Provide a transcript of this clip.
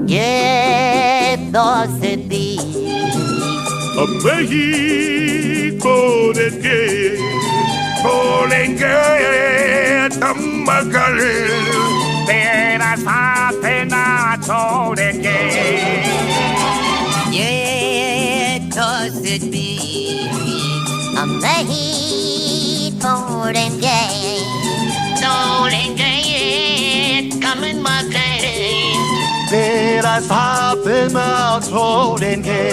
ये दोस्ती México de que Bolengue Tamacale Tera Satena Choreke ये दोस्ती हम नहीं तोड़ेंगे तोड़ेंगे कमन मकरे Tera Satena Choreke